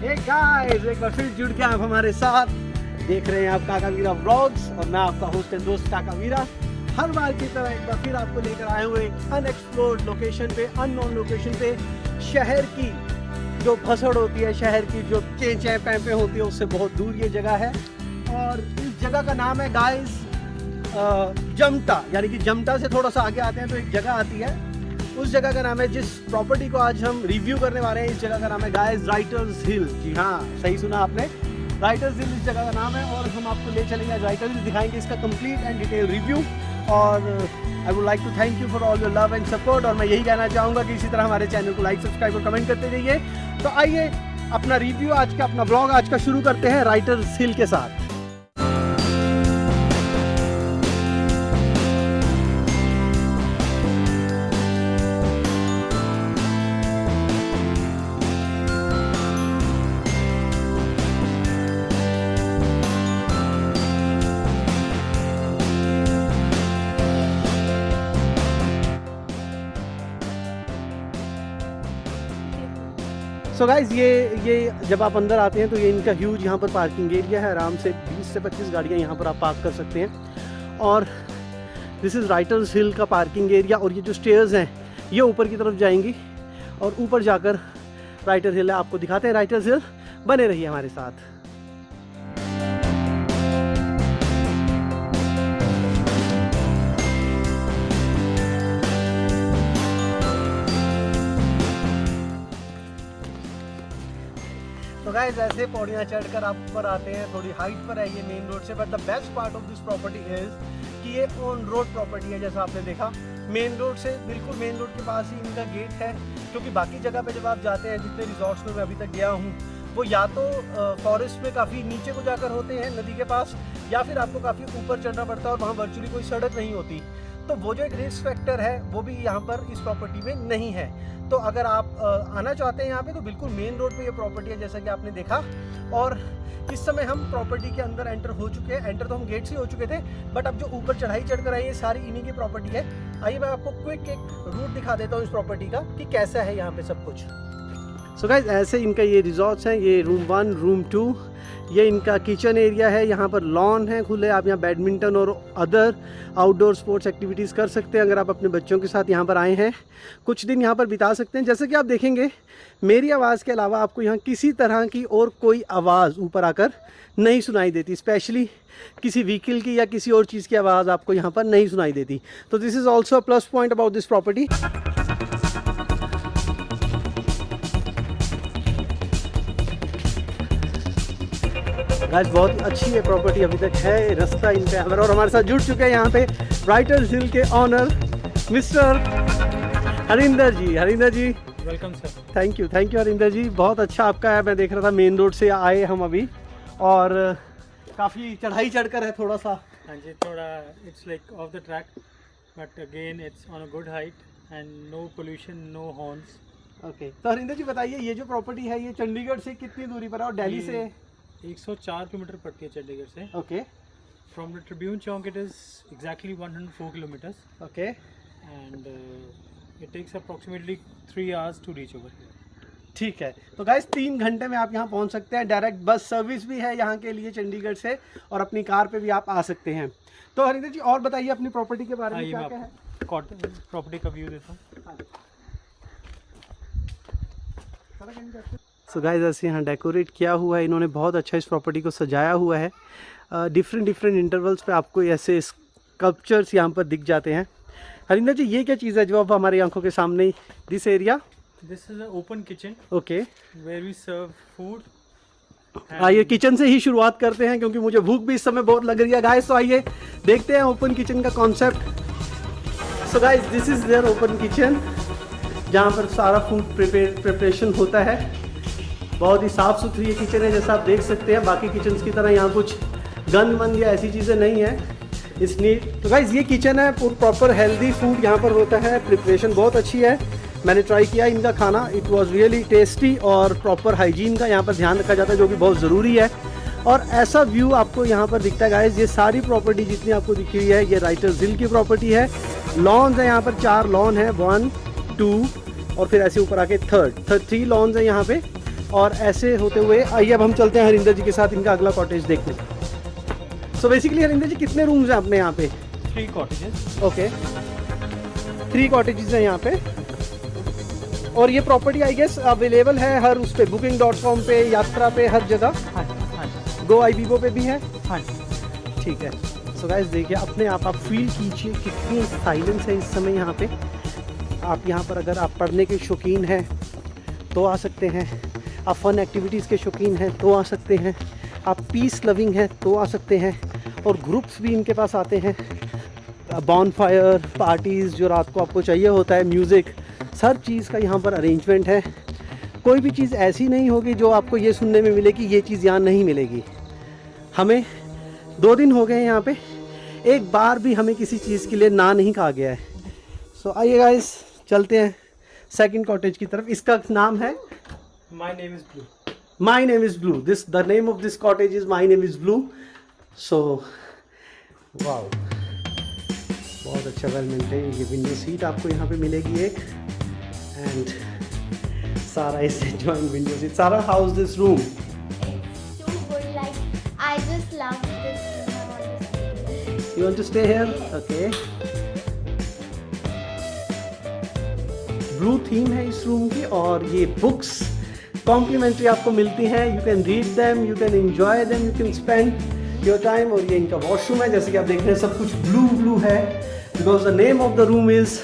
Hey guys, एक बार फिर जुड़ के आप हमारे साथ देख रहे हैं आप काका वीरा व्लॉग्स और मैं आपका होस्ट एंड दोस्त काका वीरा। हर बार की तरह एक बार फिर आपको लेकर आए हुए अनएक्सप्लोर्ड लोकेशन पे, अननोन लोकेशन पे, शहर की जो भसड़ होती है, शहर की जो चेंचे पैंपे होती है, उससे बहुत दूर ये जगह है। और इस जगह का नाम है गाइस जमटा, यानी कि जमटा से थोड़ा सा आगे आते हैं तो एक जगह आती है, उस जगह का नाम है, जिस प्रॉपर्टी को आज हम रिव्यू करने वाले हैं, इस जगह का नाम है गाइस राइटर्स हिल। जी हाँ, सही सुना आपने, राइटर्स हिल इस जगह का नाम है। और हम आपको ले चलेंगे राइटर्स हिल, दिखाएंगे इसका कंप्लीट एंड डिटेल रिव्यू। और I would like to thank you for all your love and support. और मैं यही कहना चाहूँगा कि इसी तरह हमारे चैनल को लाइक, सब्सक्राइब और कमेंट करते रहिए। तो आइए अपना रिव्यू आज का, अपना ब्लॉग आज का शुरू करते हैं राइटर्स हिल के साथ। सो गाइज ये जब आप अंदर आते हैं तो ये इनका ह्यूज यहाँ पर पार्किंग एरिया है। आराम से 20 से 25 गाड़ियाँ यहाँ पर आप पार्क कर सकते हैं। और दिस इज़ राइटर्स हिल का पार्किंग एरिया। और ये जो स्टेयर्स हैं ये ऊपर की तरफ जाएंगी और ऊपर जाकर राइटर्स हिल है, आपको दिखाते हैं राइटर्स हिल। बने रहिए हमारे साथ। तो गाइस ऐसे पौड़ियाँ चढ़कर आप ऊपर आते हैं, थोड़ी हाइट पर है ये मेन रोड से। But the best part of this property is कि ये ऑन रोड प्रॉपर्टी है। जैसा आपने देखा, मेन रोड से बिल्कुल मेन रोड के पास ही इनका गेट है। क्योंकि बाकी जगह पे जब आप जाते हैं, जितने रिजॉर्ट्स में मैं अभी तक गया हूँ, वो या तो फॉरेस्ट में काफ़ी नीचे को जाकर होते हैं नदी के पास, या फिर आपको काफ़ी ऊपर चढ़ना पड़ता है और वहाँ वर्चुअली कोई सड़क नहीं होती। तो वो जो एक रिस्क फैक्टर है वो भी यहाँ पर इस प्रॉपर्टी में नहीं है। तो अगर आप आना चाहते हैं यहाँ पे तो बिल्कुल मेन रोड पे ये प्रॉपर्टी है, जैसा कि आपने देखा। और इस समय हम प्रॉपर्टी के अंदर एंटर हो चुके हैं। एंटर तो हम गेट से हो चुके थे, बट अब जो ऊपर चढ़ाई चढ़कर आई है सारी इन्हीं की प्रॉपर्टी है। आइए मैं आपको क्विक एक रूट दिखा देता हूँ इस प्रॉपर्टी का कि कैसा है यहाँ पे सब कुछ। सो गाइस ऐसे इनका ये रिजॉर्ट्स हैं। ये रूम 1, रूम 2, ये इनका किचन एरिया है। यहाँ पर लॉन है खुले, आप यहाँ बैडमिंटन और अदर आउटडोर स्पोर्ट्स एक्टिविटीज़ कर सकते हैं। अगर आप अपने बच्चों के साथ यहाँ पर आए हैं, कुछ दिन यहाँ पर बिता सकते हैं। जैसे कि आप देखेंगे, मेरी आवाज़ के अलावा आपको यहाँ किसी तरह की और कोई आवाज़ ऊपर आकर नहीं सुनाई देती। स्पेशली किसी व्हीकल की या किसी और चीज़ की आवाज़ आपको यहाँ पर नहीं सुनाई देती। तो this is also a plus point about this property. Guys बहुत अच्छी है प्रॉपर्टी, अभी तक है रास्ता इन पे हमारा। और हमारे साथ जुड़ चुके हैं यहाँ पे राइटर्स हिल के owner mister Harinder ji. Harinder ji welcome sir. Thank you Harinder ji, बहुत अच्छा आपका है। मैं देख रहा था मेन रोड से आए हम अभी, और काफ़ी चढ़ाई चढ़कर है थोड़ा सा। हाँ जी, थोड़ा it's like off the track, but again it's on a good height and no pollution, no horns. Okay, तो हरिंदर जी बताइए, ये जो प्रॉपर्टी है ये चंडीगढ़ से कितनी दूरी पर है और दिल्ली से? 104 किलोमीटर पड़ती है चंडीगढ़ से। Okay, from the Tribune Chowk it is exactly 104 kilometres. Okay, and it takes approximately 3 hours to reach over here. ठीक है। तो गाइस 3 घंटे में आप यहाँ पहुँच सकते हैं। डायरेक्ट बस सर्विस भी है यहाँ के लिए चंडीगढ़ से, और अपनी कार पे भी आप आ सकते हैं। तो हरिंदर जी और बताइए अपनी प्रॉपर्टी के बारे में, क्या क्या है? प्रॉपर्टी का व्यू देता हूँ। सो गाइस ऐसे यहाँ डेकोरेट किया हुआ है इन्होंने, बहुत अच्छा इस प्रॉपर्टी को सजाया हुआ है। डिफरेंट इंटरवल्स पे आपको ऐसे स्कल्पचर्स यहाँ पर दिख जाते हैं। हरिंदर जी ये क्या चीज़ है जो अब हमारी आंखों के सामने? This area, this is a open kitchen. Okay, where we serve food. आइए किचन से ही शुरुआत करते हैं, क्योंकि मुझे भूख भी इस समय बहुत लग रही है गाइस। तो आइए देखते हैं ओपन किचन का concept. So guys this is their open kitchen, जहाँ पर सारा फूड प्रिपरेशन होता है। बहुत ही साफ़ सुथरी ये किचन है, जैसा आप देख सकते हैं। बाकी किचन्स की तरह यहाँ कुछ गंद मंद या ऐसी चीज़ें नहीं है, इट्स नीट। तो गाइस ये किचन है, प्रॉपर हेल्दी फूड यहाँ पर होता है। प्रिपरेशन बहुत अच्छी है, मैंने ट्राई किया इनका खाना, इट वाज रियली टेस्टी। और प्रॉपर हाइजीन का यहाँ पर ध्यान रखा जाता है, जो कि बहुत ज़रूरी है। और ऐसा व्यू आपको यहाँ पर दिखता है गाइस। ये सारी प्रॉपर्टी जितनी आपको दिखी हुई है, ये राइटर्स हिल की प्रॉपर्टी है। लॉन्स है यहाँ पर, 4 लॉन है, 1, 2 और फिर ऐसे ऊपर आके 3 लॉन्स है यहाँ पे। और ऐसे होते हुए आइए अब हम चलते हैं हरिंदर जी के साथ इनका अगला कॉटेज देखने। सो बेसिकली हरिंदर जी कितने रूम्स हैं अपने यहाँ पे? 3 cottages. ओके 3 कॉटेजेस हैं यहाँ पे। और ये प्रॉपर्टी आई गेस अवेलेबल है हर उस पे booking.com पे, यात्रा पे, हर जगह। हाँ जी, हाँ जी, गो आईबीबो पे भी है। हाँ जी. ठीक है। सो गाइस देखिए अपने आप फील कीजिए कितनी साइलेंस है इस समय यहाँ पे। आप यहाँ पर अगर आप पढ़ने के शौकीन हैं तो आ सकते हैं, आप फन एक्टिविटीज़ के शौकीन हैं तो आ सकते हैं, आप पीस लविंग हैं तो आ सकते हैं। और ग्रुप्स भी इनके पास आते हैं, बॉनफायर पार्टीज़ जो रात को आपको चाहिए होता है, म्यूज़िक, हर चीज़ का यहाँ पर अरेंजमेंट है। कोई भी चीज़ ऐसी नहीं होगी जो आपको ये सुनने में मिले कि ये चीज़ यहाँ नहीं मिलेगी। हमें 2 दिन हो गए हैं यहाँ पे, एक बार भी हमें किसी चीज़ के लिए ना नहीं कहा गया है। सो आइए गाइस चलते हैं सेकंड कॉटेज की तरफ। इसका नाम है My name is Blue. My name is blue. This the name of this cottage is my name is blue. So wow बहुत अच्छा वेल मेंटेन। ये विंडो सीट आपको यहाँ पे मिलेगी एक। एंड सारा इज एंजॉयिंग विंडो सीट। सारा how is this room? It's too good. Like I just love this room. I want to stay here. You want to stay here? Okay. Blue theme है इस room की और ये books complementary आपको मिलती हैं। You can read them, you can enjoy them, you can spend your time. और ये इनका वॉशरूम है, जैसे कि आप देख रहे हैं सब कुछ ब्लू ब्लू है because the name of the room is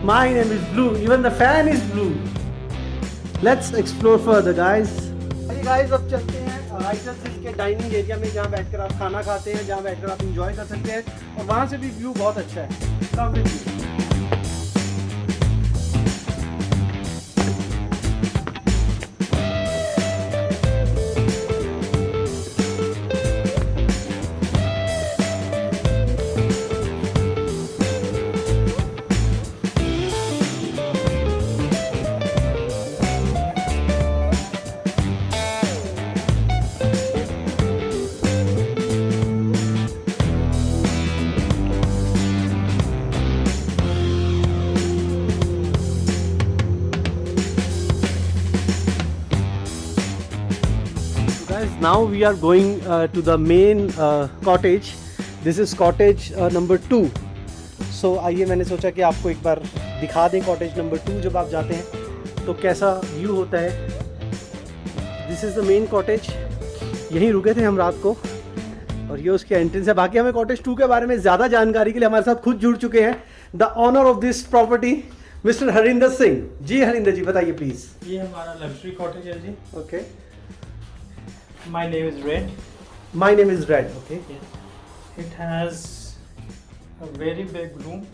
my name is blue. Even the fan is blue. Let's explore further guys. Guys अब चलते हैं राइटर्स के डाइनिंग एरिया में, जहाँ बैठकर आप खाना खाते हैं, जहाँ बैठकर आप इंजॉय कर सकते हैं। और वहाँ से भी व्यू बहुत अच्छा है। Come with me. Now we are going to the main cottage. This is cottage number 2. So आइए मैंने सोचा कि आपको एक बार दिखा दें cottage number 2 जब आप जाते हैं तो कैसा व्यू होता है। This is the main cottage. यहीं रुके थे हम रात को और ये उसकी एंट्रेंस है। बाकी हमें cottage 2 के बारे में ज़्यादा जानकारी के लिए हमारे साथ खुद जुड़ चुके हैं the owner of this property mister Harinder Singh ji. Harinder ji बताइए प्लीज़। ये हमारा लग्जरी कॉटेज है जी. Okay My name is Red. My name is Red. Okay. It has a very big room.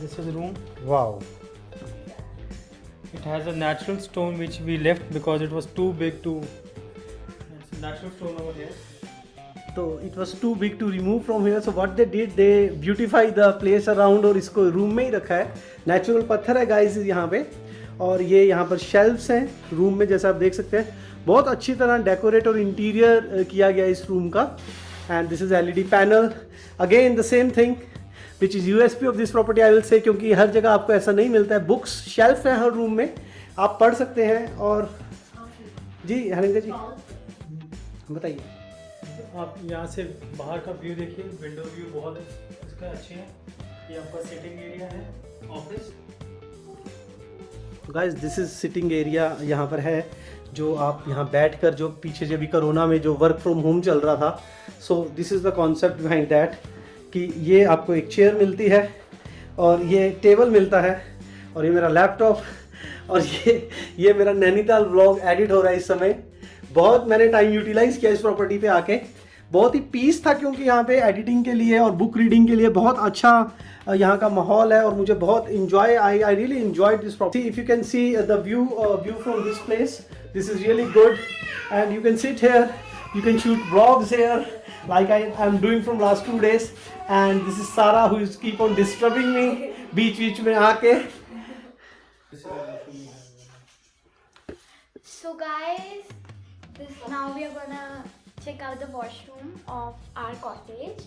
This is the room. Wow. It has a natural stone which we left because it was too big to. It's a natural stone over here. So it was too big to remove from here. So what they did, they beautify the place around और इसको room में ही रखा है। Natural पत्थर है guys यहाँ पे। और ये यहाँ पर शेल्फ्स हैं रूम में, जैसा आप देख सकते हैं। बहुत अच्छी तरह डेकोरेट और इंटीरियर किया गया इस रूम का। And this is LED panel. Again the same thing which is USP of this property I will say, क्योंकि हर जगह आपको ऐसा नहीं मिलता है। बुक्स शेल्फ है हर रूम में, आप पढ़ सकते हैं। और जी हरिंदर जी बताइए। आप यहाँ से बाहर का व्यू देखिए, विंडो व्यू बहुत इसका अच्छे हैं। ये आपका सिटिंग एरिया है, office. Guys this is sitting area यहाँ पर है, जो आप यहाँ बैठकर, जो पीछे जब भी कोरोना में जो वर्क फ्रॉम होम चल रहा था, सो this is the concept behind that कि ये आपको एक चेयर मिलती है और ये टेबल मिलता है और ये मेरा लैपटॉप और ये मेरा नैनीताल व्लॉग एडिट हो रहा है इस समय। बहुत मैंने टाइम यूटिलाइज़ किया इस प्रॉपर्टी पे आके। बहुत ही पीस था क्योंकि यहाँ पे एडिटिंग के लिए और बुक रीडिंग के लिए बहुत अच्छा यहाँ का माहौल है और मुझे बहुत enjoy I really enjoyed this property. If you can see the view from this place, this is really good and you can sit here, you can shoot vlogs here like I'm doing from last 2 days, and this is Sara who is keep on disturbing me बीच में आके। So guys, now we are gonna check out the washroom of our cottage,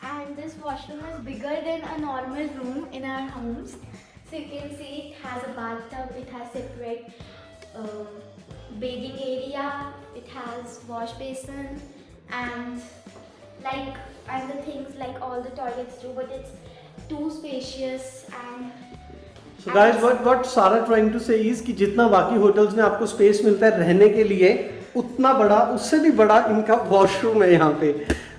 and this washroom is bigger than a normal room in our homes. So you can see it has a bathtub, it has separate bathing area, it has wash basin and the things like all the toilets do, but it's too spacious and So guys, what Sara trying to say is कि जितना बाकी hotels में आपको space मिलता है रहने के लिए, उतना बड़ा, उससे भी बड़ा इनका वॉशरूम है यहाँ पे।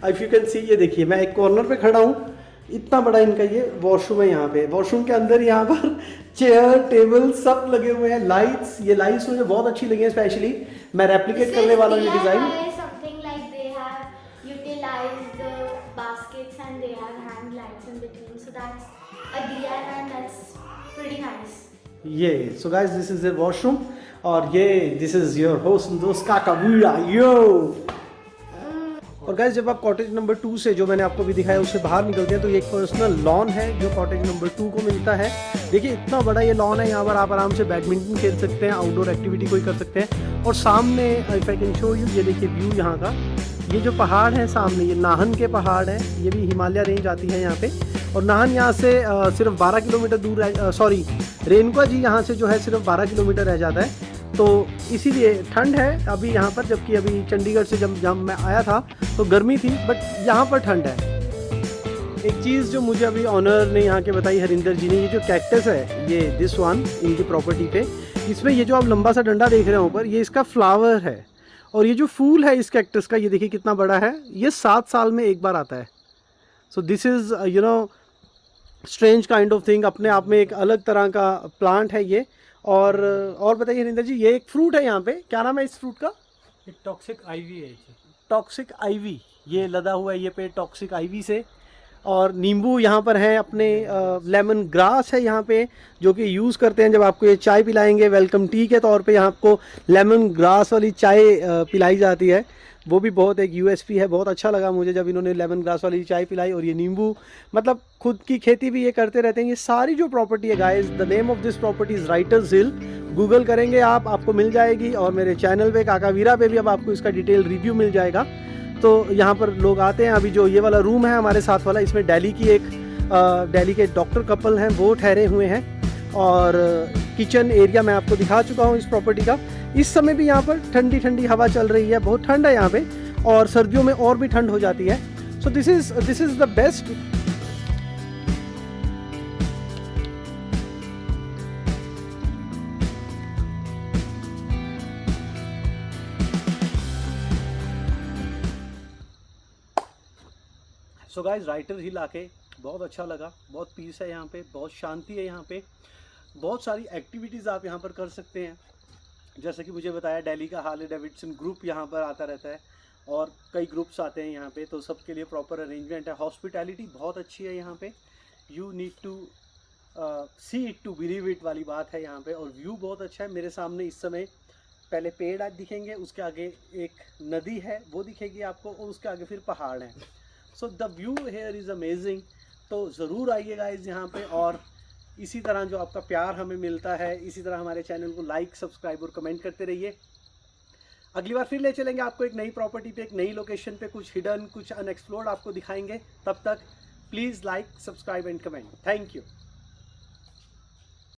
इफ यू कैन सी, ये देखिए मैं एक कॉर्नर पे खड़ा हूँ, इतना बड़ा इनका ये वॉशरूम है यहाँ पे। वॉशरूम के अंदर यहाँ पर चेयर टेबल सब लगे हुए हैं। लाइट्स, ये लाइट्स मुझे बहुत अच्छी लगी है, स्पेशली मैं रेप्लिकेट करने वाला हूँ ये design. something like they have utilized the baskets and they have hang lights in between, so that's a DIY and that's pretty nice. ये सो guys, this is the washroom और ये दिस इज योर होस्ट दोस्त काकावीरा यो। और guys, जब आप cottage number 2 से, जो मैंने आपको भी दिखाया, उससे बाहर निकलते हैं तो ये एक पर्सनल लॉन है जो कॉटेज नंबर 2 को मिलता है। देखिए इतना बड़ा ये लॉन है, यहाँ पर आप आराम से बैडमिंटन खेल सकते हैं, आउटडोर एक्टिविटी कोई कर सकते हैं। और सामने if I can show you, ये देखिए व्यू यहाँ का, ये जो पहाड़ है सामने, ये नाहन के पहाड़ है, ये भी हिमालय रेंज आती है यहाँ पे। और नाहन यहाँ से सिर्फ 12 किलोमीटर दूर, सॉरी रेणुका जी यहाँ से जो है सिर्फ 12 किलोमीटर रह जाता है। तो इसीलिए ठंड है अभी यहाँ पर, जबकि अभी चंडीगढ़ से जब मैं आया था तो गर्मी थी, बट यहाँ पर ठंड है। एक चीज़ जो मुझे अभी ऑनर ने यहाँ के बताई, हरिंदर जी ने, ये जो कैक्टस है, ये दिस वन इनकी प्रॉपर्टी पे, इसमें ये जो आप लंबा सा डंडा देख रहे हो ऊपर, ये इसका फ्लावर है। और ये जो फूल है इस कैक्टस का, ये देखिए कितना बड़ा है, ये 7 साल में एक बार आता है। So this is you know strange kind of thing, अपने आप में एक अलग तरह का प्लांट है ये। और बताइए हरिंदर जी, ये एक फ्रूट है यहाँ पे, क्या नाम है इस फ्रूट का? एक टॉक्सिक आईवी है। टॉक्सिक आईवी, ये लदा हुआ है ये पे टॉक्सिक आईवी से। और नींबू यहाँ पर है अपने, लेमन ग्रास है यहाँ पे, जो कि यूज़ करते हैं जब आपको ये चाय पिलाएंगे, वेलकम टी के तौर पे यहाँ आपको लेमन ग्रास वाली चाय पिलाई जाती है। वो भी बहुत एक यूएसपी है, बहुत अच्छा लगा मुझे जब इन्होंने लेमन ग्रास वाली चाय पिलाई। और ये नींबू, मतलब खुद की खेती भी ये करते रहते हैं। ये सारी जो प्रॉपर्टी है guys, the name of this property is writers hill, Google करेंगे आप, आपको मिल जाएगी। और मेरे चैनल पे काकावीरा पे भी अब आपको इसका डिटेल रिव्यू मिल जाएगा। तो यहाँ पर लोग आते हैं। अभी जो ये वाला रूम है हमारे साथ वाला, इसमें दिल्ली के डॉक्टर कपल हैं, वो ठहरे हुए हैं। और किचन एरिया मैं आपको दिखा चुका हूँ इस प्रॉपर्टी का। इस समय भी यहाँ पर ठंडी ठंडी हवा चल रही है, बहुत ठंड है यहाँ पे, और सर्दियों में और भी ठंड हो जाती है। So this is the best. So guys, Writer Hill आके बहुत अच्छा लगा, बहुत पीस है यहाँ पे, बहुत शांति है यहाँ पे, बहुत सारी एक्टिविटीज़ आप यहाँ पर कर सकते हैं। जैसे कि मुझे बताया, दिल्ली का हार्ले डेविडसन ग्रुप यहाँ पर आता रहता है और कई ग्रुप्स आते हैं यहाँ पे, तो सबके लिए प्रॉपर अरेंजमेंट है। हॉस्पिटैलिटी बहुत अच्छी है यहाँ पे, you need to see it to believe it वाली बात है यहाँ पे। और व्यू बहुत अच्छा है। मेरे सामने इस समय पहले पेड़ आज दिखेंगे, उसके आगे एक नदी है वो दिखेगी आपको, और उसके आगे फिर पहाड़ हैं। So the view here is amazing. तो ज़रूर आइए गाइस यहाँ पे, और इसी तरह जो आपका प्यार हमें मिलता है, इसी तरह हमारे चैनल को लाइक, सब्सक्राइब और कमेंट करते रहिए। अगली बार फिर ले चलेंगे आपको एक नई प्रॉपर्टी पे, एक नई लोकेशन पे, कुछ हिडन, कुछ अनएक्सप्लोर्ड आपको दिखाएंगे। तब तक please like, subscribe and comment. Thank you.